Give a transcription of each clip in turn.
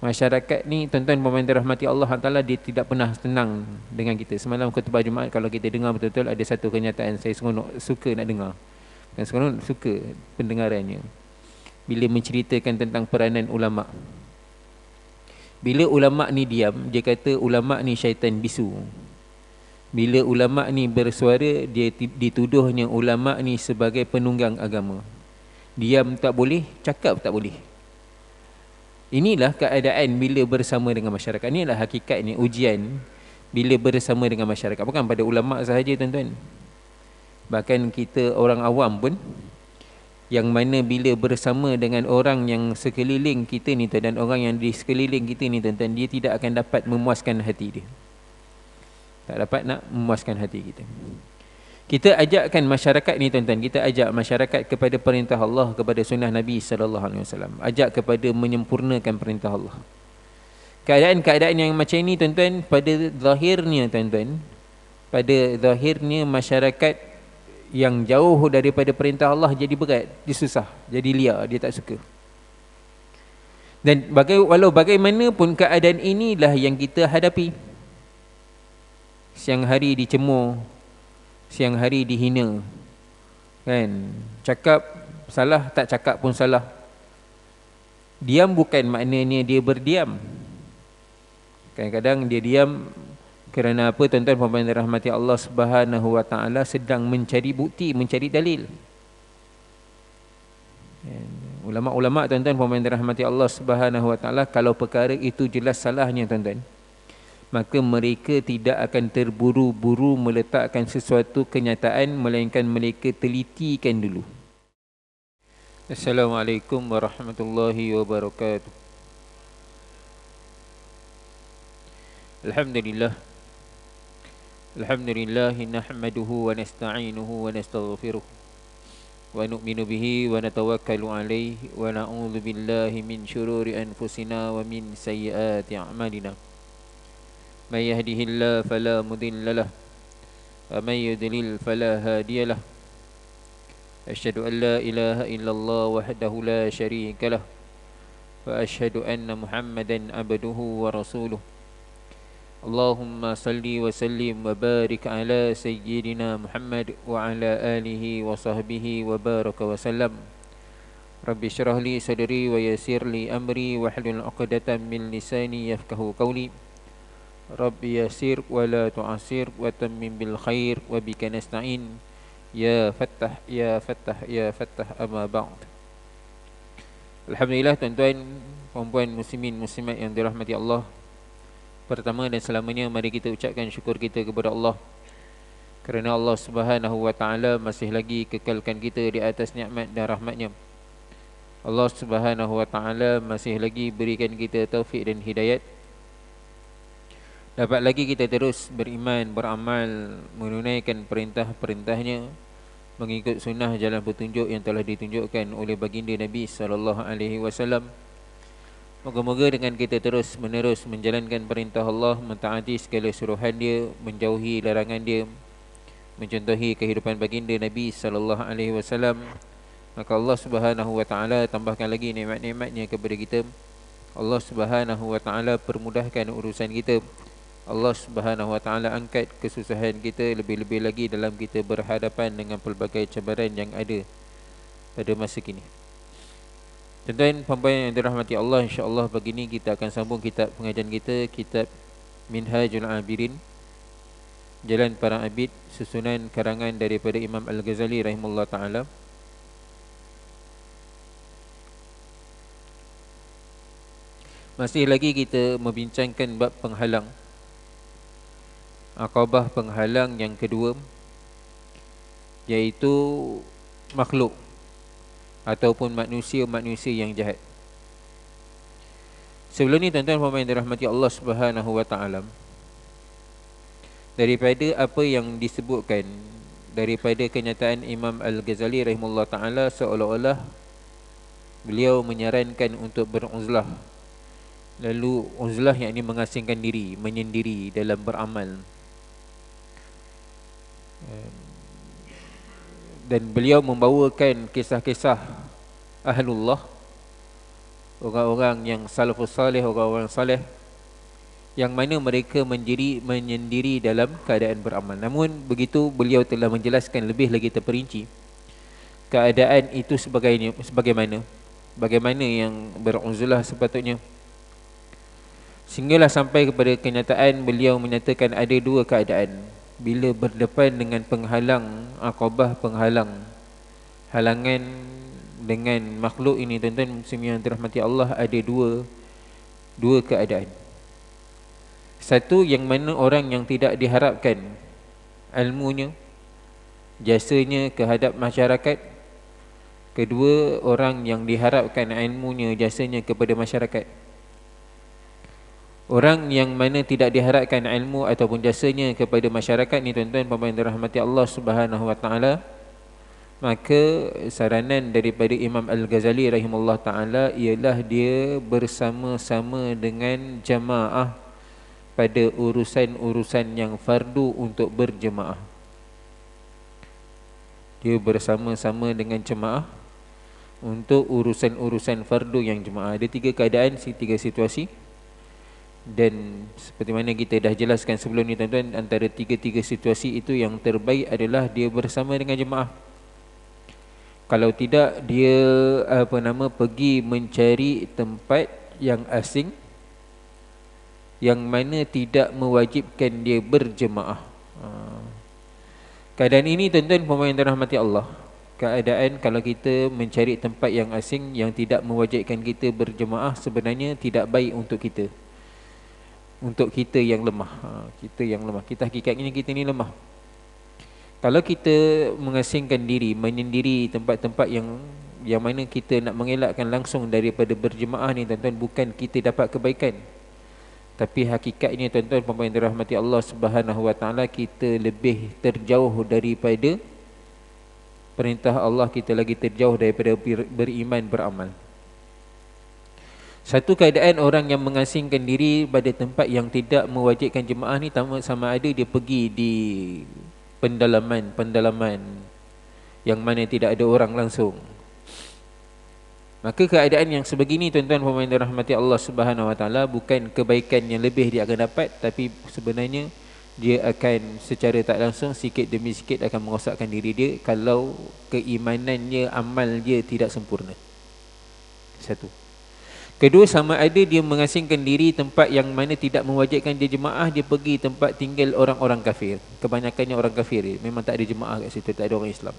Masyarakat ni tuan-tuan puan dirahmati Allah Taala, dia tidak pernah tenang dengan kita. Semalam khutbah Jumaat, kalau kita dengar betul-betul, ada satu kenyataan saya suka nak dengar. Dan sekarang suka pendengarannya. Bila menceritakan tentang peranan ulama. Bila ulama ni diam, dia kata ulama ni syaitan bisu. Bila ulama ni bersuara, dia dituduhnya ulama ni sebagai penunggang agama. Diam tak boleh, cakap tak boleh. Inilah keadaan bila bersama dengan masyarakat. Inilah hakikatnya ujian bila bersama dengan masyarakat. Bukan pada ulama sahaja tuan-tuan. Bahkan kita orang awam pun, yang mana bila bersama dengan orang yang sekeliling kita ni dan orang yang di sekeliling kita ni tuan-tuan, dia tidak akan dapat memuaskan hati dia. Tak dapat nak memuaskan hati kita. Kita ajakkan masyarakat ni tuan-tuan, kita ajak masyarakat kepada perintah Allah, kepada sunnah Nabi SAW. Ajak kepada menyempurnakan perintah Allah. Keadaan-keadaan yang macam ini tuan-tuan, pada zahirnya tuan-tuan, pada zahirnya masyarakat yang jauh daripada perintah Allah jadi berat, dia susah, jadi liar, dia tak suka. Dan walau bagaimanapun keadaan inilah yang kita hadapi. Siang hari dicemooh, siang hari dihina, kan? Cakap salah, tak cakap pun salah. Diam bukan maknanya dia berdiam. Kadang-kadang dia diam kerana apa tuan-tuan puan-puan dirahmati Allah Subhanahu wa taala, sedang mencari bukti, mencari dalil. Ulama-ulama tuan-tuan puan-puan dirahmati Allah Subhanahu wa taala, kalau perkara itu jelas salahnya tuan-tuan, maka mereka tidak akan terburu-buru meletakkan sesuatu kenyataan, melainkan mereka telitikan dulu. Assalamualaikum warahmatullahi wabarakatuh. Alhamdulillah. Alhamdulillah nahmaduhu wa nasta'inuhu wa nastaghfiruh wa nu'minu bihi wa natawakkalu alayhi wa na'udzu billahi min syururi anfusina wa min sayyiati a'malina. من يهده الله فلا مضل له ومن يضلل فلا هادي له أشهد أن لا إله إلا الله وحده لا شريك له وأشهد أن محمدا عبده ورسوله اللهم صل وسلم وبارك على سيدنا محمد وعلى آله وصحبه وبارك وسلم رب اشرح لي صدري ويسر لي أمري واحلل عقدة من لساني يفقهوا قولي Rabbi yasir wa la tu'asir wa tammim bil khair wa bika nasta'in ya fattah ya fattah ya fattah amma ba'd. Alhamdulillah tuan-tuan, puan-puan muslimin muslimat yang dirahmati Allah. Pertama dan selamanya mari kita ucapkan syukur kita kepada Allah kerana Allah Subhanahu wa taala masih lagi kekalkan kita di atas nikmat dan rahmatnya. Allah Subhanahu wa taala masih lagi berikan kita taufik dan hidayat, dapat lagi kita terus beriman, beramal, menunaikan perintah-perintahnya, mengikut sunnah jalan petunjuk yang telah ditunjukkan oleh baginda Nabi SAW. Moga-moga dengan kita terus menerus menjalankan perintah Allah, mentaati segala suruhan dia, menjauhi larangan dia, mencontohi kehidupan baginda Nabi SAW, maka Allah Subhanahu wa taala tambahkan lagi nikmat-nikmatnya kepada kita. Allah Subhanahu wa taala permudahkan urusan kita. Allah Subhanahu wa taala angkat kesusahan kita, lebih-lebih lagi dalam kita berhadapan dengan pelbagai cabaran yang ada pada masa kini. Tuan-tuan puan-puan yang dirahmati Allah, insya-Allah pagi ini kita akan sambung kitab pengajian kita, kitab Minhajul Abirin, Jalan Para Abid, susunan karangan daripada Imam Al-Ghazali rahimahullah taala. Masih lagi kita membincangkan bab penghalang, akabah penghalang yang kedua, iaitu makhluk ataupun manusia-manusia yang jahat. Sebelum ni tuan-tuan puan-puan yang dirahmati Allah Subhanahu wa taala, daripada apa yang disebutkan daripada kenyataan Imam Al-Ghazali rahimahullah taala, seolah-olah beliau menyarankan untuk beruzlah. Lalu uzlah yakni mengasingkan diri, menyendiri dalam beramal. Dan beliau membawakan kisah-kisah ahlullah orang-orang yang salafus salih, orang-orang salih, yang mana mereka menyendiri dalam keadaan beramal. Namun begitu, beliau telah menjelaskan lebih lagi terperinci keadaan itu bagaimana yang beruzlah sepatutnya, sehinggalah sampai kepada kenyataan beliau menyatakan ada dua keadaan bila berdepan dengan penghalang aqabah, halangan dengan makhluk ini. Tuan-tuan muslimin yang dirahmati Allah, ada dua keadaan. Satu, yang mana orang yang tidak diharapkan ilmunya, jasanya kehadap masyarakat. Kedua, orang yang diharapkan ilmunya, jasanya kepada masyarakat. Orang yang mana tidak diharapkan ilmu ataupun jasanya kepada masyarakat ni, tuan-tuan puan-puan yang dirahmati Allah Subhanahu wa taala, maka saranan daripada Imam Al-Ghazali rahimahullah taala ialah dia bersama-sama dengan jamaah pada urusan-urusan yang fardu untuk berjemaah. Dia bersama-sama dengan jemaah untuk urusan-urusan fardu yang jemaah. Ada tiga keadaan, tiga situasi. Dan seperti mana kita dah jelaskan sebelum ni, tuan-tuan, antara tiga-tiga situasi itu yang terbaik adalah dia bersama dengan jemaah. Kalau tidak, dia pergi mencari tempat yang asing, yang mana tidak mewajibkan dia berjemaah. Keadaan ini, tuan-tuan puan-puan yang dirahmati Allah, keadaan kalau kita mencari tempat yang asing yang tidak mewajibkan kita berjemaah, sebenarnya tidak baik untuk kita. Untuk kita yang lemah, kita hakikatnya kita ni lemah. Kalau kita mengasingkan diri, menyendiri tempat-tempat yang mana kita nak mengelakkan langsung daripada berjemaah ni, tuan-tuan, bukan kita dapat kebaikan, tapi hakikatnya, tuan-tuan puan-puan yang dirahmati Allah Subhanahu wa taala, kita lebih terjauh daripada perintah Allah, kita lagi terjauh daripada beriman, beramal. Satu keadaan orang yang mengasingkan diri pada tempat yang tidak mewajibkan jemaah ni, sama ada dia pergi di pendalaman yang mana tidak ada orang langsung. Maka keadaan yang sebegini, tuan-tuan puan-puan yang dirahmati Allah Subhanahu wa taala, bukan kebaikan yang lebih dia akan dapat, tapi sebenarnya dia akan secara tak langsung, sikit demi sikit akan merosakkan diri dia kalau keimanannya, amal dia tidak sempurna. Satu. Kedua, sama ada dia mengasingkan diri tempat yang mana tidak mewajibkan dia jemaah, dia pergi tempat tinggal orang-orang kafir. Kebanyakannya orang kafir, memang tak ada jemaah kat situ, tak ada orang Islam.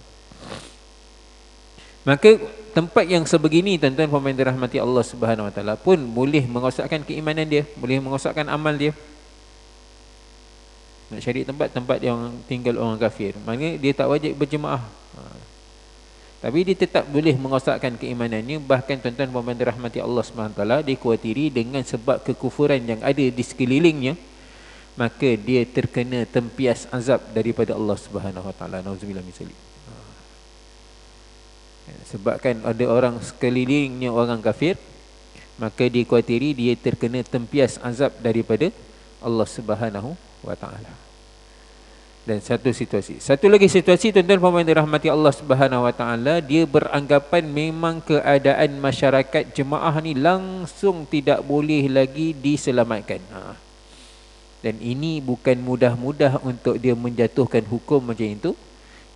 Maka tempat yang sebegini, tuan-tuan puan-puan yang dirahmati Allah Subhanahu wa taala, pun boleh merosakkan keimanan dia, boleh merosakkan amal dia. Nak cari tempat yang tinggal orang kafir, maknanya dia tak wajib berjemaah, tapi dia tetap boleh merosakkan keimanannya. Bahkan, tuan-tuan puan-puan yang dirahmati Allah Subhanahu wa taala, dikuatiri dengan sebab kekufuran yang ada di sekelilingnya, maka dia terkena tempias azab daripada Allah Subhanahu wa taala. Nauzubillah min zalik. Sebabkan ada orang sekelilingnya orang kafir, maka dikuatiri dia terkena tempias azab daripada Allah Subhanahu wa taala. Dan satu situasi, satu lagi situasi, tuan-tuan puan-puan yang dirahmati Allah Subhanahu wa taala, dia beranggapan memang keadaan masyarakat jemaah ni langsung tidak boleh lagi diselamatkan. Dan ini bukan mudah-mudah untuk dia menjatuhkan hukum macam itu.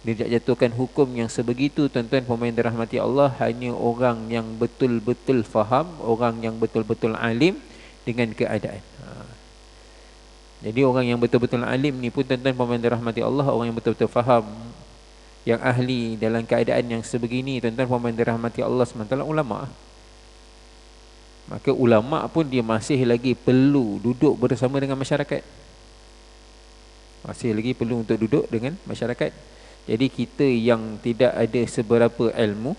Dia jatuhkan hukum yang sebegitu, tuan-tuan puan-puan yang dirahmati Allah, hanya orang yang betul-betul faham, orang yang betul-betul alim dengan keadaan. Jadi orang yang betul-betul alim ni pun, tuan-tuan puan-puan yang dirahmati Allah, orang yang betul-betul faham, yang ahli dalam keadaan yang sebegini, tuan-tuan puan-puan yang dirahmati Allah SWT, ulama. Maka ulama pun dia masih lagi perlu duduk bersama dengan masyarakat, masih lagi perlu untuk duduk dengan masyarakat. Jadi kita yang tidak ada seberapa ilmu,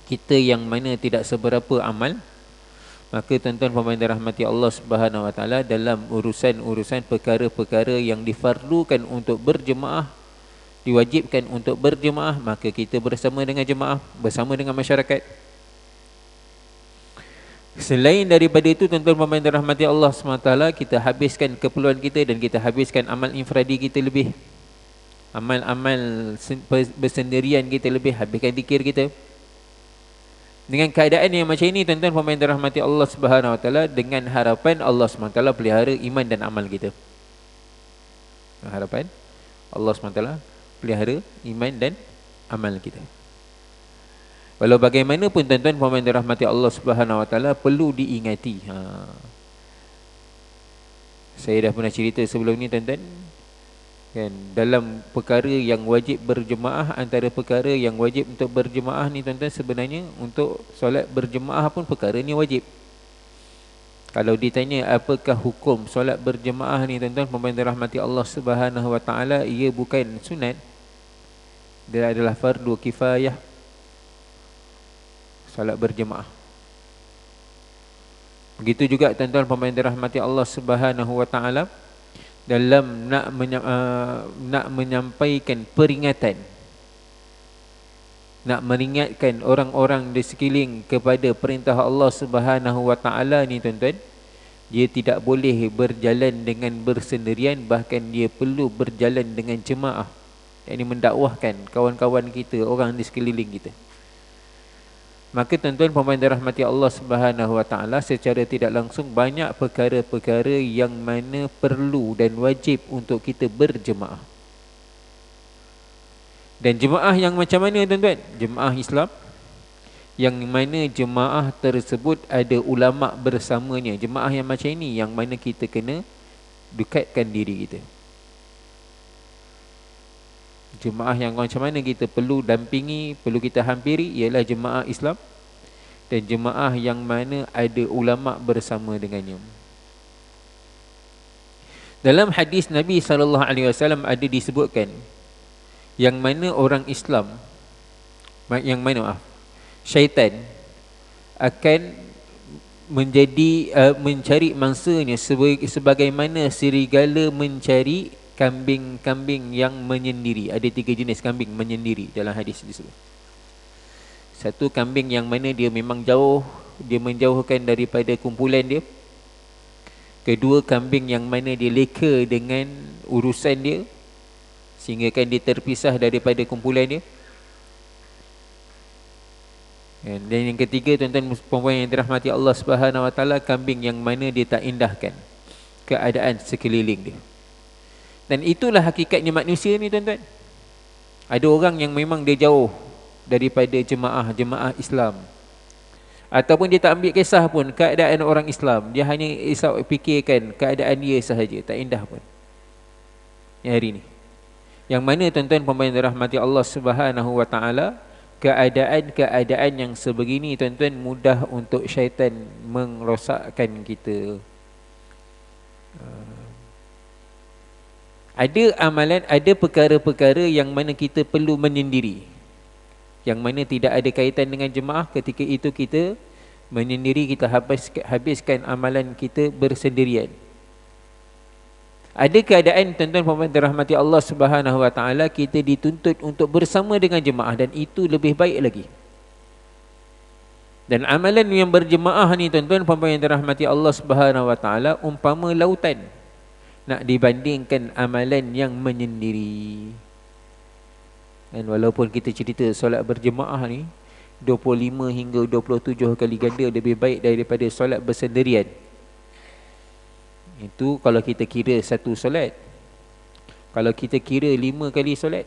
kita yang mana tidak seberapa amal, maka tuan-tuan puan-puan yang dirahmati Allah Subhanahu wa taala, dalam urusan-urusan perkara-perkara yang difardukan untuk berjemaah, diwajibkan untuk berjemaah, maka kita bersama dengan jemaah, bersama dengan masyarakat. Selain daripada itu, tuan-tuan puan-puan yang dirahmati Allah SWT, kita habiskan keperluan kita dan kita habiskan amal infradi kita lebih, amal-amal bersendirian kita lebih, habiskan zikir kita. Dengan keadaan yang macam ini, tuan-tuan pemain dirahmati Allah Subhanahu Wa Taala, dengan harapan Allah Subhanahu Wa Taala pelihara iman dan amal kita. Harapan Allah Subhanahu Wa Taala pelihara iman dan amal kita. Walau bagaimanapun tuan-tuan pemain dirahmati Allah Subhanahu Wa Taala, perlu diingati. Saya dah pernah cerita sebelum ni tuan-tuan, kan, dalam perkara yang wajib berjemaah, antara perkara yang wajib untuk berjemaah ni tuan-tuan, sebenarnya untuk solat berjemaah pun perkara ni wajib. Kalau ditanya apakah hukum solat berjemaah ni tuan-tuan pemain dirahmati Allah Subhanahu Wa Taala, ia bukan sunat, dia adalah fardu kifayah. Solat berjemaah. Begitu juga tuan-tuan pemain dirahmati Allah Subhanahu Wa Taala, dalam nak menyampaikan peringatan, nak meringatkan orang-orang di sekeliling kepada perintah Allah Subhanahu Wa Taala ni tuan-tuan, dia tidak boleh berjalan dengan bersendirian, bahkan dia perlu berjalan dengan jemaah. Yang ini mendakwahkan kawan-kawan kita, orang di sekeliling kita. Maka tuan-tuan pemain dirahmati Allah Subhanahu Wa Taala, secara tidak langsung banyak perkara-perkara yang mana perlu dan wajib untuk kita berjemaah. Dan jemaah yang macam mana tuan-tuan? Jemaah Islam yang mana jemaah tersebut ada ulama bersamanya. Jemaah yang macam ini yang mana kita kena dekatkan diri kita. Jemaah yang macam mana kita perlu dampingi, perlu kita hampiri, ialah jemaah Islam, dan jemaah yang mana ada ulama bersama dengannya. Dalam hadis Nabi SAW ada disebutkan yang mana orang Islam, syaitan akan mencari mangsanya sebagaimana serigala mencari kambing-kambing yang menyendiri. Ada 3 jenis kambing menyendiri dalam hadis disebut. Satu, kambing yang mana dia memang jauh, dia menjauhkan daripada kumpulan dia. Kedua, kambing yang mana dia leka dengan urusan dia, sehingga kan dia terpisah daripada kumpulan dia. Dan yang ketiga tuan-tuan puan-puan yang dirahmati Allah Subhanahu Wa Taala, kambing yang mana dia tak indahkan keadaan sekeliling dia. Dan itulah hakikatnya manusia ni tuan-tuan. Ada orang yang memang dia jauh daripada jemaah Islam, ataupun dia tak ambil kisah pun keadaan orang Islam, dia hanya fikirkan keadaan dia sahaja, tak indah pun. Yang hari ni, yang mana tuan-tuan pemain dirahmati Allah Subhanahu Wa Taala, keadaan-keadaan yang sebegini tuan-tuan mudah untuk syaitan merosakkan kita. Ada amalan, ada perkara-perkara yang mana kita perlu menyendiri, yang mana tidak ada kaitan dengan jemaah. Ketika itu kita menyendiri, kita habiskan amalan kita bersendirian. Ada keadaan tuan-tuan pemain dirahmati Allah Subhanahu Wa Taala, kita dituntut untuk bersama dengan jemaah, dan itu lebih baik lagi. Dan amalan yang berjemaah ni tuan-tuan pemain dirahmati Allah Subhanahu Wa Taala umpama lautan, nak dibandingkan amalan yang menyendiri. Dan walaupun kita cerita solat berjemaah ni 25 hingga 27 kali ganda lebih baik daripada solat bersendirian. Itu kalau kita kira satu solat. Kalau kita kira 5 kali solat,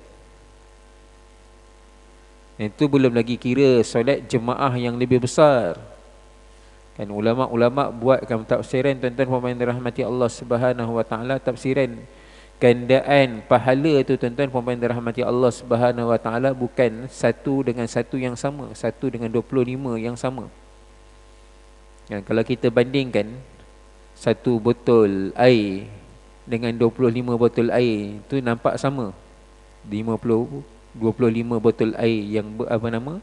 itu belum lagi kira solat jemaah yang lebih besar. Kan ulama-ulama buatkan tafsiran tuan-tuan pemain dirahmati Allah Subhanahu Wa Taala, tafsiran gandaan pahala tu tuan-tuan pemain dirahmati Allah Subhanahu Wa Taala bukan satu dengan satu yang sama, satu dengan 25 yang sama. Dan kalau kita bandingkan satu botol air dengan 25 botol air, tu nampak sama. 25 botol air yang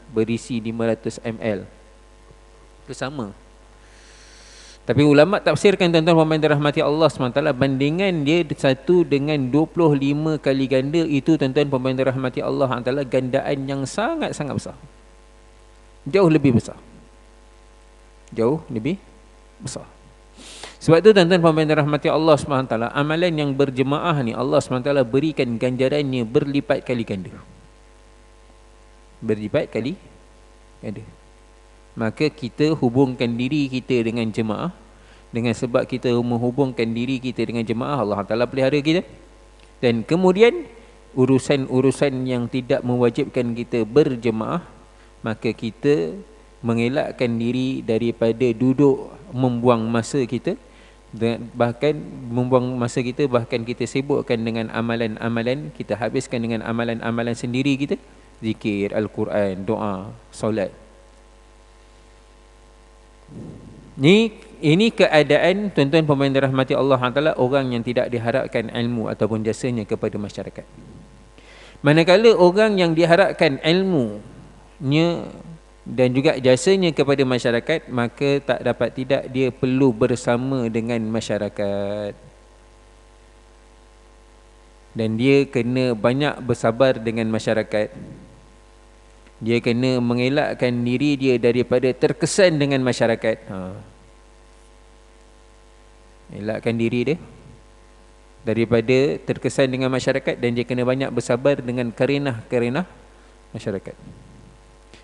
berisi 500 ml, itu sama. Tapi ulama tafsirkan tuan-tuan pemain dirahmati Allah SWT, bandingan dia satu dengan 25 kali ganda, itu tuan-tuan pemain dirahmati Allah SWT gandaan yang sangat-sangat besar. Jauh lebih besar. Jauh lebih besar. Sebab tu tuan-tuan pemain dirahmati Allah SWT, amalan yang berjemaah ni Allah SWT berikan ganjarannya berlipat kali ganda. Berlipat kali ganda. maka kita hubungkan diri kita dengan jemaah. Dengan sebab kita menghubungkan diri kita dengan jemaah, Allah Ta'ala pelihara kita. Dan kemudian urusan-urusan yang tidak mewajibkan kita berjemaah, maka kita mengelakkan diri daripada duduk membuang masa kita, bahkan membuang masa kita, bahkan kita sibukkan dengan amalan-amalan, kita habiskan dengan amalan-amalan sendiri kita, zikir, Al-Quran, doa, solat. Ini keadaan tuan-tuan pemain dirahmati Allah Ta'ala, orang yang tidak diharapkan ilmu ataupun jasanya kepada masyarakat. Manakala orang yang diharapkan ilmunya dan juga jasanya kepada masyarakat, maka tak dapat tidak dia perlu bersama dengan masyarakat. Dan dia kena banyak bersabar dengan masyarakat. Dia kena mengelakkan diri dia daripada terkesan dengan masyarakat. Elakkan diri dia daripada terkesan dengan masyarakat, dan dia kena banyak bersabar dengan karenah-karenah masyarakat.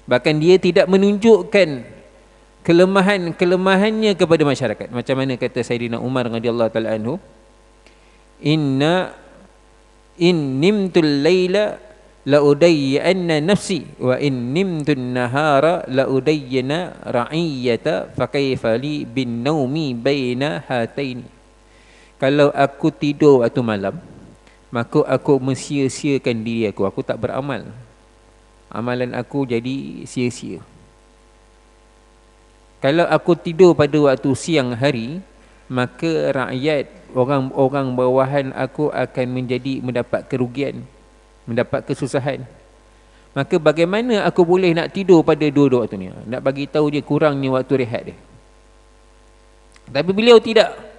Bahkan dia tidak menunjukkan kelemahan-kelemahannya kepada masyarakat. Macam mana kata Sayyidina Umar radhiyallahu taala anhu, in nimtul laila la udayyanna nafsi wa in nimtun nahara la udayyana ra'iyata fa kaifa li bin naumi baina hataini. Kalau aku tidur waktu malam, maka aku mensia-siakan diri aku tak beramal. Amalan aku jadi sia-sia. Kalau aku tidur pada waktu siang hari, maka rakyat, orang-orang bawahan aku akan mendapat kerugian, mendapat kesusahan. Maka bagaimana aku boleh nak tidur pada dua-dua waktu ni? Nak bagi tahu dia kurangnya waktu rehat dia. Tapi beliau tidak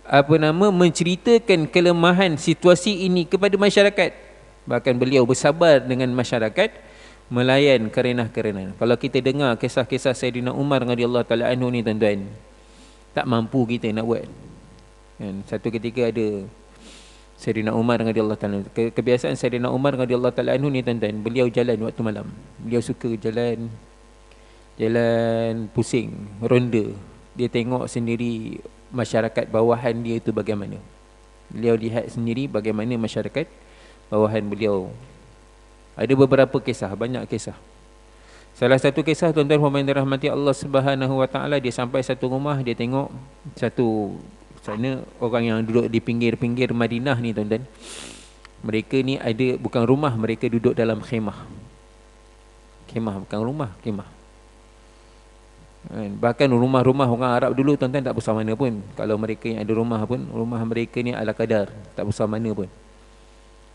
menceritakan kelemahan situasi ini kepada masyarakat. Bahkan beliau bersabar dengan masyarakat, melayan karenah-karenah. Kalau kita dengar kisah-kisah Sayyidina Umar radhiyallahu taala anhu ni tuan-tuan, tak mampu kita nak buat. Satu ketika ada Sayyidina Umar radhiyallahu taala, kebiasaan Sayyidina Umar radhiyallahu taala anhu ni tuan-tuan, beliau jalan waktu malam. Beliau suka jalan pusing, ronda. Dia tengok sendiri masyarakat bawahan dia itu bagaimana. Beliau lihat sendiri bagaimana masyarakat bawahan beliau. Ada beberapa kisah, banyak kisah. Salah satu kisah tuan-tuan pemain dirahmati Allah Subhanahu Wa Taala, dia sampai satu rumah, dia tengok satu sana orang yang duduk di pinggir-pinggir Madinah ni tuan-tuan. Mereka ni ada bukan rumah, mereka duduk dalam khemah. Khemah bukan rumah, khemah. Bahkan rumah-rumah orang Arab dulu tuan-tuan tak besar mana pun. Kalau mereka yang ada rumah pun, rumah mereka ni ala kadar, tak besar mana pun.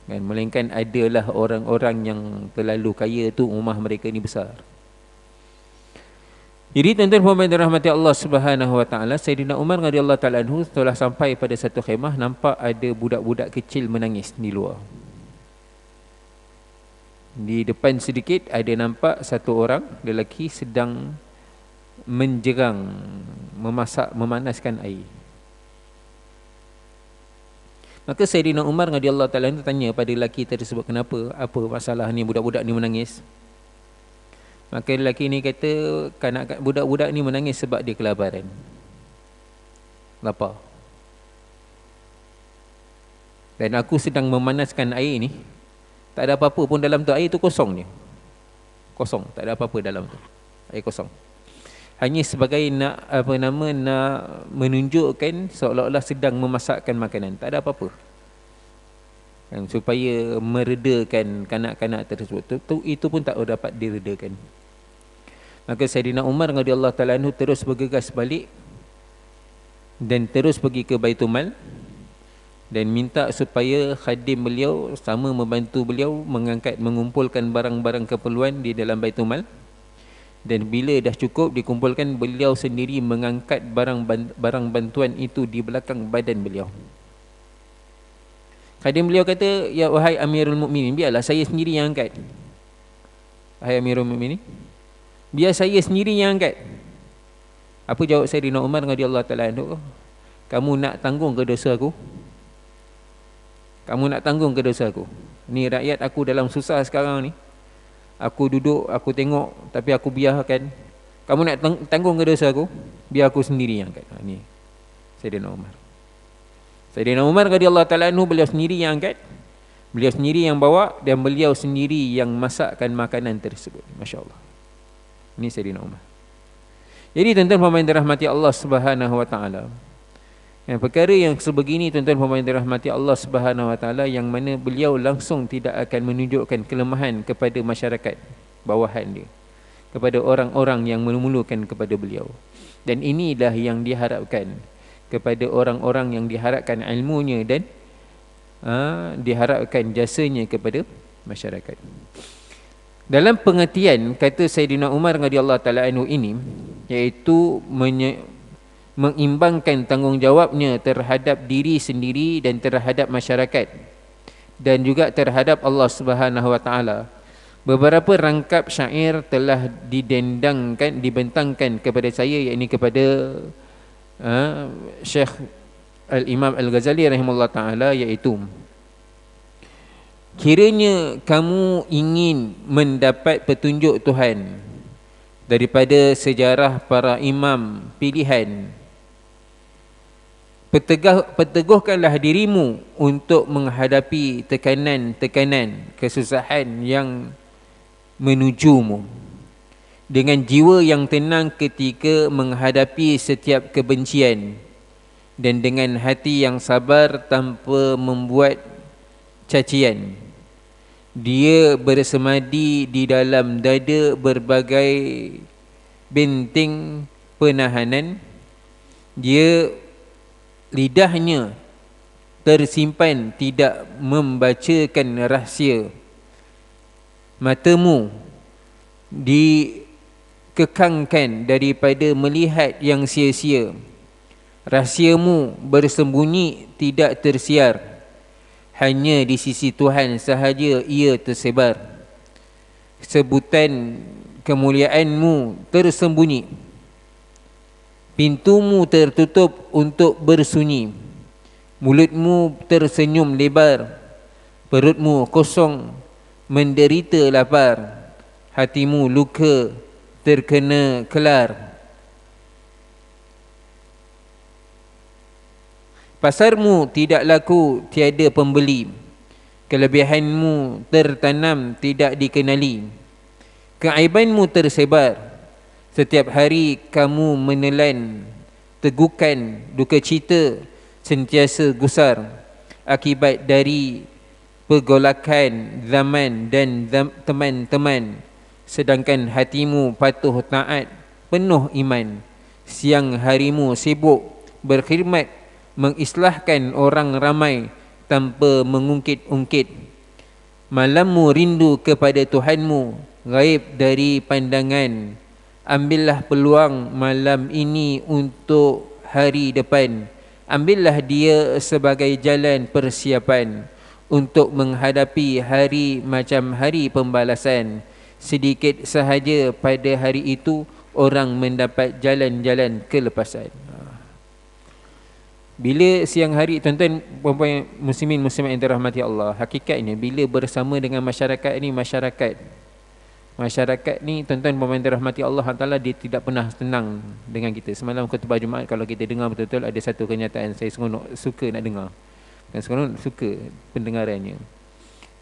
Melainkan adalah orang-orang yang terlalu kaya tu rumah mereka ni besar. Jadi tuan-tuan pemain dirahmati Allah Subhanahu Wa Taala, Sayyidina Umar radhiyallahu taala anhu setelah sampai pada satu khemah, nampak ada budak-budak kecil menangis di luar. Di depan sedikit ada nampak satu orang lelaki sedang menjerang, memanaskan air. Maka Sayyidina Umar radhiyallahu taala tanya pada lelaki tersebut, kenapa? Apa masalah ni, budak-budak ni menangis? Maka lelaki ni kata, budak-budak ni menangis sebab dia kelaparan. Lapar. Dan aku sedang memanaskan air ni, tak ada apa-apa pun dalam tu, air tu kosong je. Kosong, tak ada apa-apa dalam tu. Air kosong. Hanya sebagai nak menunjukkan seolah-olah sedang memasakkan makanan. Tak ada apa-apa. Supaya meredakan kanak-kanak tersebut. Itu pun tak dapat diredakan. Maka Sayyidina Umar radhiyallahu taala anhu terus bergegas balik dan terus pergi ke Baitul Mal dan minta supaya khadim beliau sama membantu beliau mengumpulkan barang-barang keperluan di dalam Baitul Mal. Dan bila dah cukup dikumpulkan, beliau sendiri mengangkat barang bantuan itu di belakang badan beliau. Khadim beliau kata, ya wahai Amirul Mukminin, biarlah saya sendiri yang angkat. Wahai Amirul Mukminin, biar saya sendiri yang angkat. Apa jawab Sayyidina Umar radhiyallahu taala anhu? Kamu nak tanggung ke dosa aku? Kamu nak tanggung ke dosa aku? Ni rakyat aku dalam susah sekarang ni. Aku duduk, aku tengok, tapi aku biarkan. Kamu nak tanggung ke dosa aku? Biar aku sendiri yang angkat. Ni Sayyidina Umar. Sayyidina Umar radhiyallahu ta'ala anhu, beliau sendiri yang angkat, beliau sendiri yang bawa, dan beliau sendiri yang masakkan makanan tersebut. Masya Allah. Ini Sayyidina Umar. Jadi tuan-tuan pemain dirahmati Allah Subhanahu wa taala, yang perkara yang sebegini tuan-tuan pemain dirahmati Allah Subhanahu wa taala, yang mana beliau langsung tidak akan menunjukkan kelemahan kepada masyarakat bawahan dia, kepada orang-orang yang menumulukan kepada beliau. Dan inilah yang diharapkan kepada orang-orang yang diharapkan ilmunya dan diharapkan jasanya kepada masyarakat. Dalam pengertian kata Sayyidina Umar radhiyallahu taala anhu ini, iaitu mengimbangkan tanggungjawabnya terhadap diri sendiri dan terhadap masyarakat dan juga terhadap Allah Subhanahu wa taala. Beberapa rangkap syair telah dibentangkan kepada saya, yakni kepada Syekh Al-Imam Al-Ghazali rahimahullah ta'ala, iaitu: kiranya kamu ingin mendapat petunjuk Tuhan daripada sejarah para imam pilihan, perteguhkanlah dirimu untuk menghadapi tekanan-tekanan kesusahan yang menujumu dengan jiwa yang tenang ketika menghadapi setiap kebencian, dan dengan hati yang sabar tanpa membuat cacian. Dia bersemadi di dalam dada berbagai benteng penahanan. Dia lidahnya tersimpan tidak membacakan rahsia. Matamu dikekangkan daripada melihat yang sia-sia. Rahsiamu bersembunyi tidak tersiar. Hanya di sisi Tuhan sahaja ia tersebar. Sebutan kemuliaanmu tersembunyi. Pintumu tertutup untuk bersunyi. Mulutmu tersenyum lebar. Perutmu kosong menderita lapar. Hatimu luka terkena kelar. Pasarmu tidak laku, tiada pembeli. Kelebihanmu tertanam, tidak dikenali. Keaibanmu tersebar. Setiap hari kamu menelan tegukan duka cita sentiasa gusar, akibat dari pergolakan zaman dan teman-teman. Sedangkan hatimu patuh taat, penuh iman. Siang harimu sibuk berkhidmat, mengislahkan orang ramai tanpa mengungkit-ungkit. Malammu rindu kepada Tuhanmu, gaib dari pandangan. Ambillah peluang malam ini untuk hari depan. Ambillah dia sebagai jalan persiapan untuk menghadapi hari macam hari pembalasan. Sedikit sahaja pada hari itu orang mendapat jalan-jalan kelepasan. Bila siang hari, tuan-tuan puan-puan muslimin muslimat yang dirahmati Allah, hakikatnya bila bersama dengan masyarakat ni, masyarakat ni tuan-tuan puan-puan yang dirahmati Allah Taala, dia tidak pernah tenang dengan kita. Semalam khutbah Jumaat, kalau kita dengar betul-betul, ada satu kenyataan saya seronok, suka nak dengar. Dan seronok suka pendengarannya.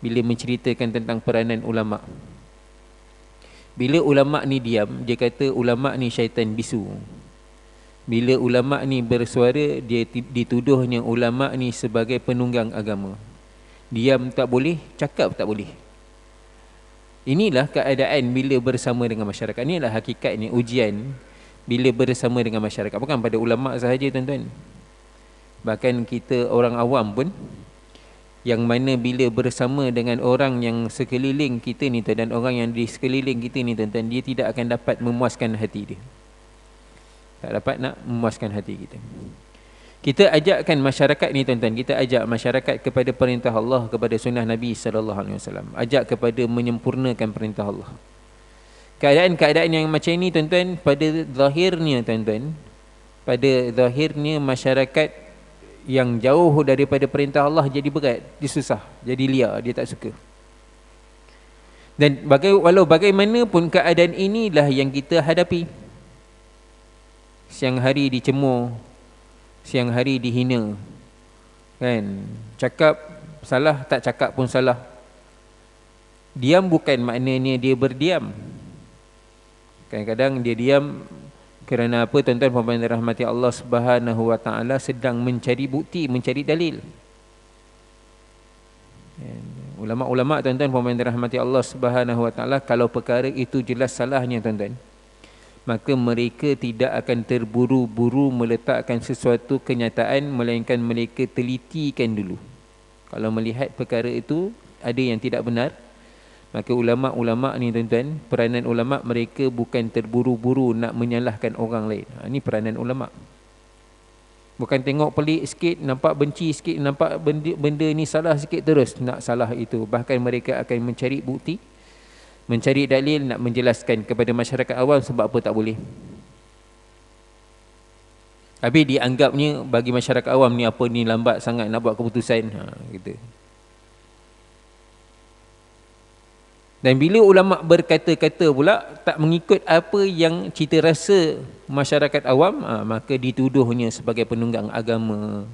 Bila menceritakan tentang peranan ulama. Bila ulama ni diam, dia kata ulama ni syaitan bisu. Bila ulama ni bersuara, dia dituduhnya ulama ni sebagai penunggang agama. Diam tak boleh, cakap tak boleh. Inilah keadaan bila bersama dengan masyarakat. Inilah hakikatnya ujian bila bersama dengan masyarakat. Bukan pada ulama sahaja, tuan-tuan. Bahkan kita orang awam pun, yang mana bila bersama dengan orang yang sekeliling kita ni, dan orang yang di sekeliling kita ni, tuan-tuan, dia tidak akan dapat memuaskan hati dia. Tak dapat nak memuaskan hati kita. Kita ajakkan masyarakat ni, tuan-tuan, kita ajak masyarakat kepada perintah Allah, kepada sunnah Nabi SAW. Ajak kepada menyempurnakan perintah Allah. Keadaan-keadaan yang macam ni, tuan-tuan, pada zahirnya, tuan-tuan, pada zahirnya masyarakat yang jauh daripada perintah Allah jadi berat, dia susah, jadi liar, dia tak suka. Dan walau bagaimanapun keadaan inilah yang kita hadapi. siang hari dicemooh, siang hari dihina, kan? Cakap salah, tak cakap pun salah. Diam bukan maknanya dia berdiam. Kadang-kadang dia diam kerana apa? Tuan-tuan puan-puan dirahmati Allah Subhanahu wa taala, sedang mencari bukti, mencari dalil. Ulama-ulama tuan-tuan puan-puan dirahmati Allah Subhanahu wa taala, kalau perkara itu jelas salahnya tuan-tuan, maka mereka tidak akan terburu-buru meletakkan sesuatu kenyataan, melainkan mereka telitikan dulu. Kalau melihat perkara itu ada yang tidak benar, maka ulama-ulama ni tuan-tuan, peranan ulama, mereka bukan terburu-buru nak menyalahkan orang lain. Ini peranan ulama. Bukan tengok pelik sikit, nampak benci sikit, nampak benda ni salah sikit, terus nak salah itu. Bahkan mereka akan mencari bukti, mencari dalil, nak menjelaskan kepada masyarakat awam sebab apa tak boleh. Habis dianggapnya bagi masyarakat awam ni apa ni, lambat sangat nak buat keputusan. Gitu. Dan bila ulama berkata-kata pula tak mengikut apa yang cita rasa masyarakat awam, maka dituduhnya sebagai penunggang agama.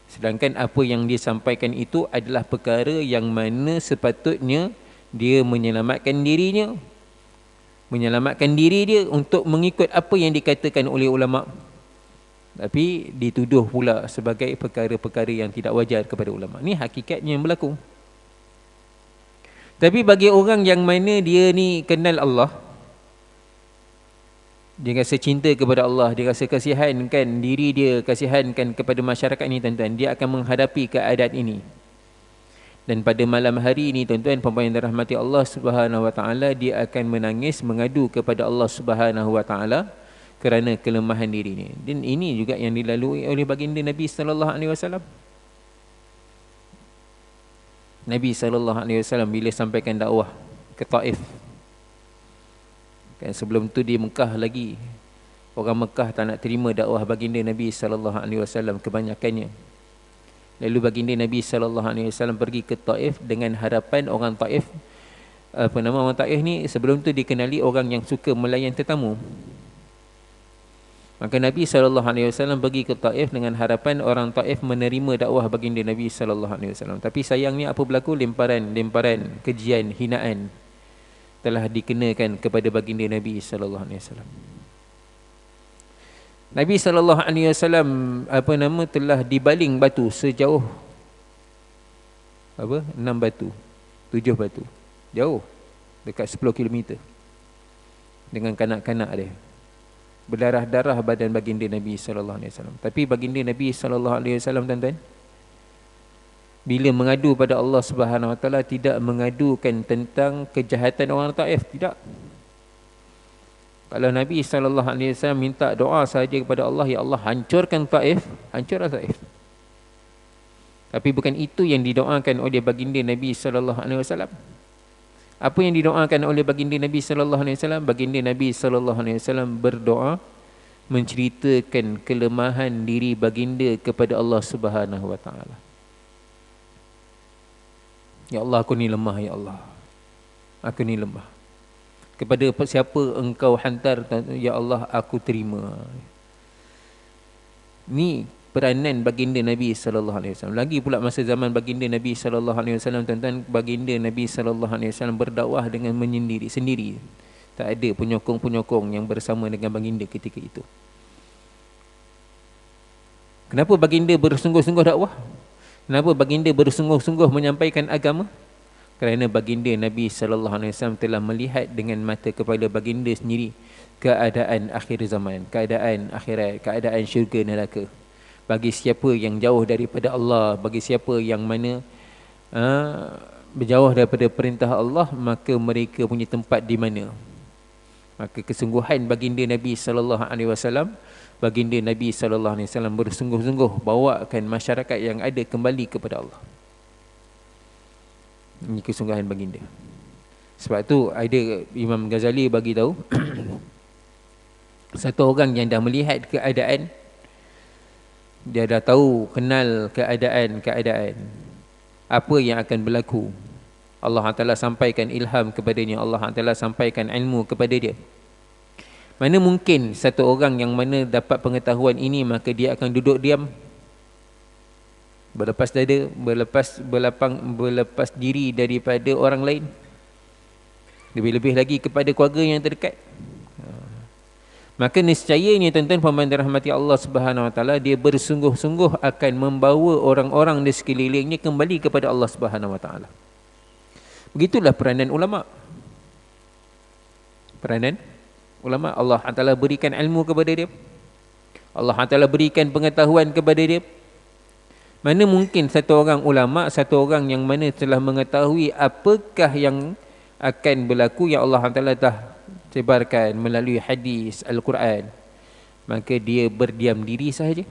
Sedangkan apa yang dia sampaikan itu adalah perkara yang mana sepatutnya dia menyelamatkan dirinya, menyelamatkan diri dia untuk mengikut apa yang dikatakan oleh ulama. Tapi dituduh pula sebagai perkara-perkara yang tidak wajar kepada ulama. Ini hakikatnya yang berlaku. Tapi bagi orang yang mana dia ni kenal Allah, dia rasa cinta kepada Allah, dia rasa kasihankan diri dia, kasihankan kepada masyarakat ni tuan-tuan, dia akan menghadapi keadaan ini. Dan pada malam hari ini tuan-tuan puan-puan yang dirahmati Allah Subhanahu wa taala, dia akan menangis mengadu kepada Allah Subhanahu wa taala kerana kelemahan dirinya. Dan ini juga yang dilalui oleh baginda Nabi sallallahu alaihi wasallam. Nabi SAW bila sampaikan dakwah ke Taif, kan sebelum tu di Mekah lagi, orang Mekah tak nak terima dakwah baginda Nabi SAW kebanyakannya. Lalu baginda Nabi SAW pergi ke Taif dengan harapan orang Taif, orang Taif ni sebelum tu dikenali orang yang suka melayan tetamu. Maka Nabi SAW pergi ke Taif dengan harapan orang Taif menerima dakwah baginda Nabi SAW. Tapi sayangnya apa berlaku? Lemparan, kejian, hinaan telah dikenakan kepada baginda Nabi SAW. Nabi SAW telah dibaling batu sejauh 6 batu, 7 batu. Jauh, dekat 10 km. Dengan kanak-kanak dia. Berdarah-darah badan baginda Nabi SAW. Tapi baginda Nabi SAW tuan-tuan, bila mengadu pada Allah Subhanahu wa taala, tidak mengadukan tentang kejahatan orang Taif, tidak. Kalau Nabi SAW minta doa sahaja kepada Allah, ya Allah hancurkan Taif, hancurlah Taif. Tapi bukan itu yang didoakan oleh baginda Nabi SAW. Apa yang didoakan oleh baginda Nabi SAW? Baginda Nabi SAW berdoa menceritakan kelemahan diri baginda kepada Allah Subhanahu wa taala. Ya Allah, aku ni lemah, ya Allah. Aku ni lemah. Kepada siapa engkau hantar, ya Allah, aku terima. Ni peranan baginda Nabi SAW. Lagi pula masa zaman baginda Nabi SAW, tuan-tuan, baginda Nabi SAW berdakwah dengan menyendiri, sendiri. Tak ada penyokong-penyokong yang bersama dengan baginda ketika itu. Kenapa baginda bersungguh-sungguh dakwah? Kenapa baginda bersungguh-sungguh menyampaikan agama? Kerana baginda Nabi SAW telah melihat dengan mata kepala baginda sendiri keadaan akhir zaman, keadaan akhirat, keadaan syurga neraka. Bagi siapa yang jauh daripada Allah, bagi siapa yang mana berjauh daripada perintah Allah, maka mereka punya tempat di mana? Maka kesungguhan baginda Nabi SAW, baginda Nabi SAW bersungguh-sungguh bawakan masyarakat yang ada kembali kepada Allah. Ini kesungguhan baginda. Sebab tu ada Imam Ghazali bagi tahu satu orang yang dah melihat keadaan, dia dah tahu, kenal keadaan apa yang akan berlaku. Allah Ta'ala sampaikan ilham kepadanya, Allah Ta'ala sampaikan ilmu kepada dia. Mana mungkin satu orang yang mana dapat pengetahuan ini maka dia akan duduk diam, berlepas dada, berlepas diri daripada orang lain, lebih-lebih lagi kepada keluarga yang terdekat. Maka niscayanya tuan-tuan puan-puan dirahmati Allah Subhanahu Wa Taala, dia bersungguh-sungguh akan membawa orang-orang di sekelilingnya kembali kepada Allah Subhanahu Wa Taala. Begitulah peranan ulama. Peranan ulama, Allah Taala berikan ilmu kepada dia, Allah Taala berikan pengetahuan kepada dia. Mana mungkin satu orang ulama, satu orang yang mana telah mengetahui apakah yang akan berlaku yang Allah Taala dah sebarkan melalui hadis Al-Quran, maka dia berdiam diri sahaja.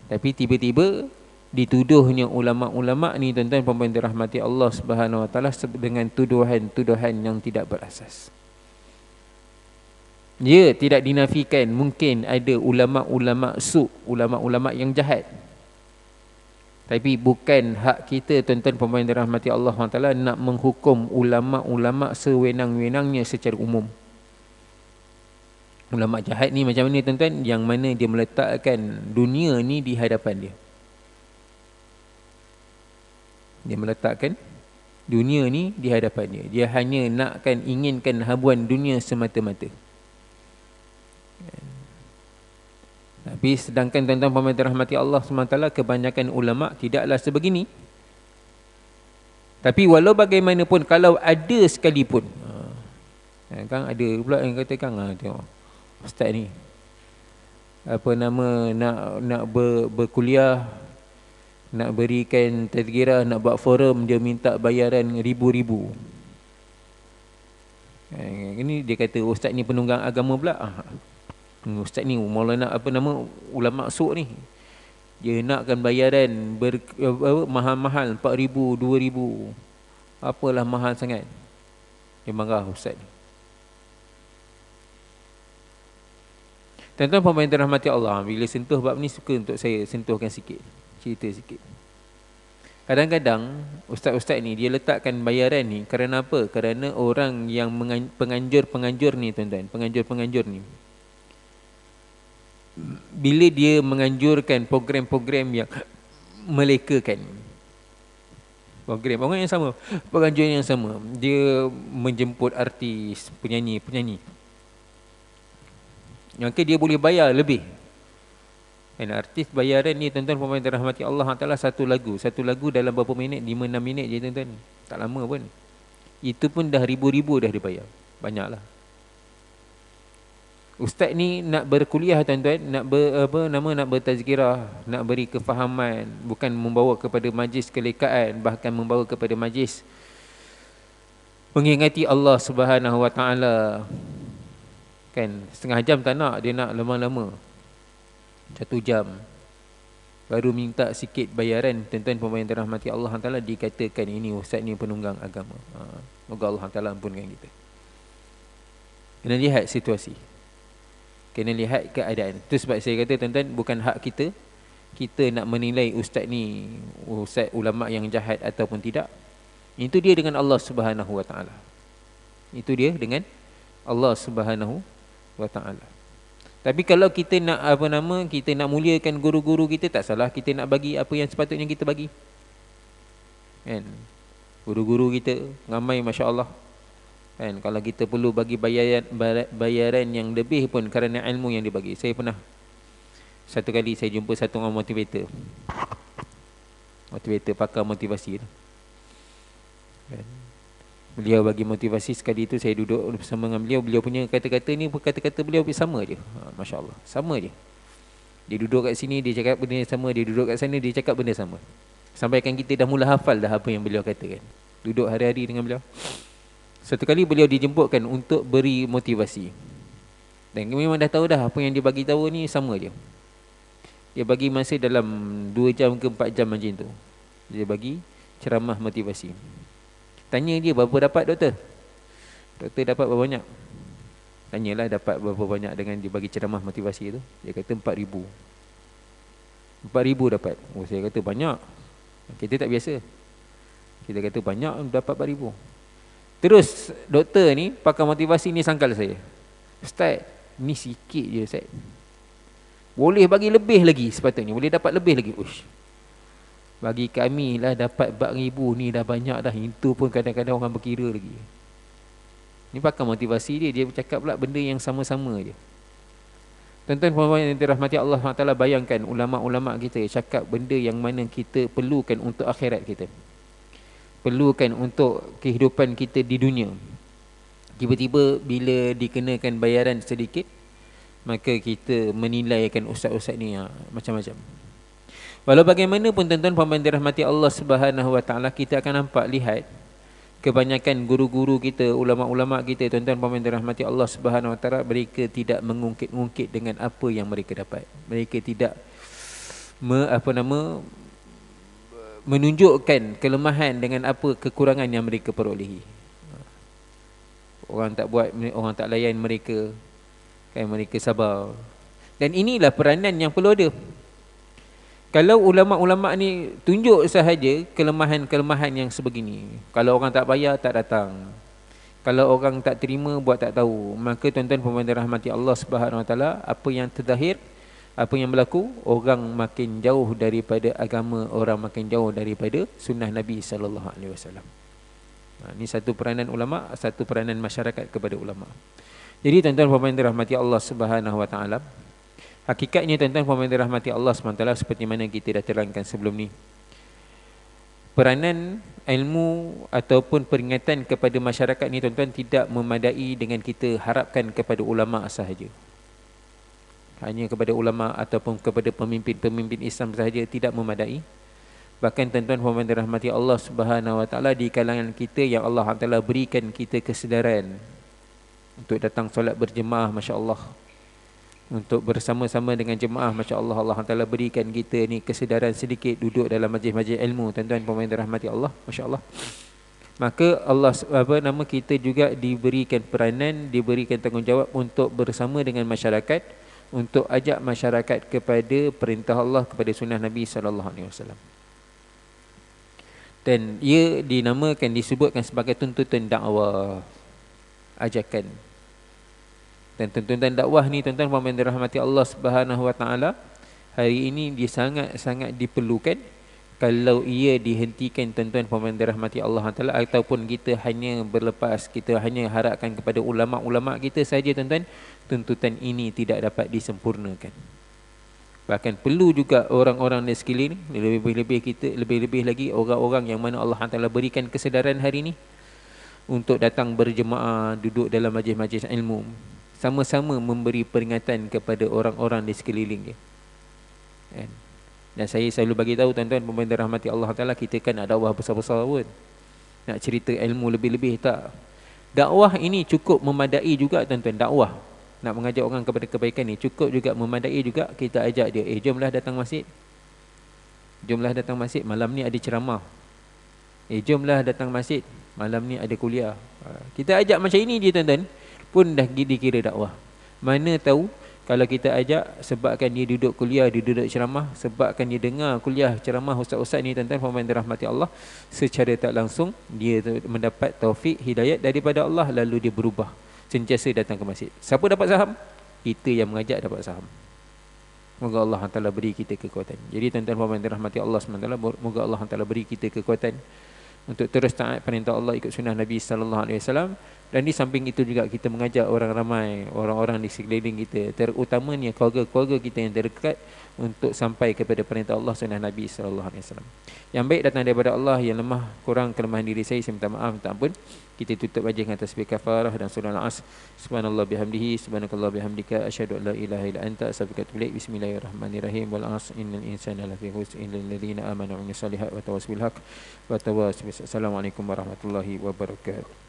Tapi tiba-tiba dituduhnya ulama-ulama ni tuan-tuan puan-puan dirahmati Allah Subhanahu Wa Taala dengan tuduhan-tuduhan yang tidak berasas. Ya, tidak dinafikan mungkin ada ulama-ulama su', ulama-ulama yang jahat. Tapi bukan hak kita tuan-tuan puan-puan dirahmati Allah SWT nak menghukum ulama-ulama sewenang-wenangnya secara umum. Ulama jahat ni macam mana tuan-tuan? Yang mana dia meletakkan dunia ni di hadapan dia. Dia meletakkan dunia ni di hadapan dia. Dia hanya nakkan, inginkan habuan dunia semata-mata. Tapi sedangkan tuan-tuan puan-puan dirahmati Allah SWT, kebanyakan ulama tidaklah sebegini. Tapi walau bagaimanapun, kalau ada sekalipun, kan ada pula yang kata, Kang, tengok ustaz ni apa nama, nak berkuliah, nak berikan tazkirah, nak buat forum, dia minta bayaran ribu-ribu. Ini dia kata ustaz ni penunggang agama pula. Ustaz ni Maulana apa nama, ulama su' ni, dia nakkan bayaran mahal-mahal, 4,000, 2,000, apalah mahal sangat. Dia marah ustaz ni. Tuan-tuan puan-puan dirahmati Allah, bila sentuh bab ni suka untuk saya sentuhkan sikit, cerita sikit. Kadang-kadang ustaz-ustaz ni dia letakkan bayaran ni kerana apa? Kerana orang yang penganjur-penganjur ni tuan-tuan, penganjur-penganjur ni, bila dia menganjurkan program-program yang melekakan, program orang yang sama, penganjuran yang sama, dia menjemput artis, penyanyi, maka dia boleh bayar lebih. Dan artis bayaran ni tuan-tuan puan-puan dirahmati Allah Taala, satu lagu dalam berapa minit, 5-6 minit je tuan-tuan, tak lama pun. Itu pun dah ribu-ribu dah dibayar, banyaklah. Ustaz ni nak berkuliah tuan-tuan, nak nak bertazkirah, nak beri kefahaman, bukan membawa kepada majlis kelekaan, bahkan membawa kepada majlis mengingati Allah Subhanahu Wa Taala. Kan setengah jam tak nak, dia nak lama-lama 1 jam, baru minta sikit bayaran. Tuan-tuan puan-puan dirahmati Allah Taala, dikatakan ini ustaz ni penunggang agama. Moga Allah Taala ampunkan kita. Kena lihat situasi, kena lihat keadaan. Itu sebab saya kata tuan-tuan, bukan hak kita nak menilai ustaz ni, ustaz ulama yang jahat ataupun tidak. Itu dia dengan Allah Subhanahu Wa Taala. Itu dia dengan Allah Subhanahu Wa Taala. Tapi kalau kita nak kita nak muliakan guru-guru kita, tak salah kita nak bagi apa yang sepatutnya kita bagi. Kan? Guru-guru kita ramai, masya-Allah. Kan, kalau kita perlu bagi bayaran yang lebih pun kerana ilmu yang dibagi. Saya pernah satu kali saya jumpa satu orang motivator pakar motivasi tu. Kan, beliau bagi motivasi. Sekali itu saya duduk bersama dengan beliau, beliau punya kata-kata ni, kata-kata beliau sama je. Masya-Allah, sama je. Dia duduk kat sini, dia cakap benda yang sama, dia duduk kat sana, dia cakap benda sama. Sampaikan kita dah mula hafal dah apa yang beliau katakan. Duduk hari-hari dengan beliau. Satu kali beliau dijemputkan untuk beri motivasi, dan memang dah tahu dah apa yang dia bagi tahu ni sama je. Dia bagi masa dalam 2 jam ke 4 jam macam tu. Dia bagi ceramah motivasi. Tanya dia, berapa dapat doktor? Doktor dapat berapa banyak? Tanyalah dapat berapa banyak dengan dia bagi ceramah motivasi tu. Dia kata 4,000. 4,000 dapat. Oh, saya kata banyak. Kita tak biasa. Kita kata banyak dapat 4,000. Terus doktor ni pakar motivasi ni sangkal saya, Ustaz, ni sikit je Ustaz, boleh bagi lebih lagi, sepatutnya boleh dapat lebih lagi. Uish, bagi kami lah dapat 4,000 ni dah banyak dah. Itu pun kadang-kadang orang berkira lagi. Ni pakar motivasi dia bercakap pula benda yang sama-sama je. Tuan-tuan puan-puan yang dirahmati Allah SWT, bayangkan ulama'-ulama' kita cakap benda yang mana kita perlukan untuk akhirat kita, perlukan untuk kehidupan kita di dunia. Tiba-tiba bila dikenakan bayaran sedikit, maka kita menilaikan ustaz-ustaz ni macam-macam. Walau bagaimanapun tuan-tuan puan-puan dirahmati Allah Subhanahu Wa Taala, kita akan nampak, lihat kebanyakan guru-guru kita, ulama'-ulama' kita, tuan-tuan puan-puan dirahmati Allah Subhanahu Wa Taala, mereka tidak mengungkit-ungkit dengan apa yang mereka dapat. Mereka tidak menunjukkan kelemahan dengan apa kekurangan yang mereka perolehi. Orang tak buat, orang tak layan mereka, kan, mereka sabar. Dan inilah peranan yang perlu ada. Kalau ulama'-ulama' ni tunjuk sahaja kelemahan-kelemahan yang sebegini, kalau orang tak bayar tak datang, kalau orang tak terima buat tak tahu, maka tuan-tuan puan-puan dirahmati Allah Subhanahu Wa Taala, apa yang terzahir, apa yang berlaku, orang makin jauh daripada agama, orang makin jauh daripada sunnah Nabi sallallahu alaihi wasallam. Ini satu peranan ulama', satu peranan masyarakat kepada ulama'. Jadi tuan-tuan puan-puan dirahmati Allah Subhanahu Wa Taala, hakikatnya tuan-tuan puan-puan dirahmati Allah SWT, seperti mana kita dah terangkan sebelum ni, peranan ilmu ataupun peringatan kepada masyarakat ni tuan-tuan tidak memadai dengan kita harapkan kepada ulama' sahaja. Hanya kepada ulama' ataupun kepada pemimpin-pemimpin Islam sahaja tidak memadai. Bahkan tuan-tuan puan-puan dirahmati Allah Subhanahu Wa Taala, di kalangan kita yang Allah Taala berikan kita kesedaran untuk datang solat berjemaah, masya-Allah, untuk bersama-sama dengan jemaah, masya-Allah, Allah Taala berikan kita ni kesedaran sedikit, duduk dalam majlis-majlis ilmu, tuan-tuan puan-puan dirahmati Allah, masya-Allah. Maka Allah kita juga diberikan peranan, diberikan tanggungjawab untuk bersama dengan masyarakat, untuk ajak masyarakat kepada perintah Allah, kepada sunnah Nabi sallallahu alaihi wasallam. Dan ia dinamakan, disebutkan sebagai tuntutan dakwah, ajakan. Dan tuntutan dakwah ni tuan-tuan puan-puan dirahmati Allah Subhanahu Wa Taala, hari ini dia sangat-sangat diperlukan. Kalau ia dihentikan tuan-tuan puan-puan dirahmati Allah Taala, ataupun kita hanya berlepas, kita hanya harapkan kepada ulama'-ulama' kita saja tuan-tuan, tuntutan ini tidak dapat disempurnakan. Bahkan perlu juga orang-orang di sekeliling, lebih-lebih lagi orang-orang yang mana Allah Taala berikan kesedaran hari ini untuk datang berjemaah, duduk dalam majlis-majlis ilmu, sama-sama memberi peringatan kepada orang-orang di sekeliling dia. Dan saya selalu bagi tahu tuan-tuan puan-puan dirahmati Allah Taala, kita kan nak dakwah besar-besar pun, nak cerita ilmu lebih-lebih tak. Dakwah ini cukup memadai juga tuan-tuan. Dakwah nak mengajak orang kepada kebaikan ni cukup juga memadai juga. Kita ajak dia, jomlah datang masjid, jomlah datang masjid, malam ni ada ceramah, jomlah datang masjid, malam ni ada kuliah. Kita ajak macam ini dia tuan-tuan, pun dah dikira dakwah. Mana tahu kalau kita ajak sebabkan dia duduk kuliah, dia duduk ceramah, sebabkan dia dengar kuliah ceramah ustaz-ustaz ni tuan-tuan puan-puan dirahmati Allah, secara tak langsung dia mendapat taufik hidayat daripada Allah, lalu dia berubah, sentiasa datang ke masjid. Siapa dapat saham? Kita yang mengajak dapat saham. Moga Allah Taala beri kita kekuatan. Jadi tuan-tuan puan-puan dirahmati Allah SWT, moga Allah Taala beri kita kekuatan untuk terus taat perintah Allah, ikut sunnah Nabi sallallahu alaihi wasallam. Dan di samping itu juga kita mengajak orang ramai, orang-orang di sekeliling kita, terutamanya keluarga-keluarga kita yang terdekat, untuk sampai kepada perintah Allah, sunnah Nabi sallallahu alaihi wasallam. Yang baik datang daripada Allah, yang lemah kurang kelemahan diri saya minta maaf, minta ampun. Kita tutup aja dengan tasbih kafarah dan surah Al-Asr. Subhanallah bihamdihi, subhanakallah bihamdika, asyhadu an la ilaha illa anta, astaghfiruka wa atubu ilaik. Bismillahirrahmanirrahim. Wal 'asr innal insana lafi khusr illa alladziina aamanu wa 'amilus solihati wa tawassaw bil haqq wa tawassaw bis. Assalamualaikum warahmatullahi wabarakatuh.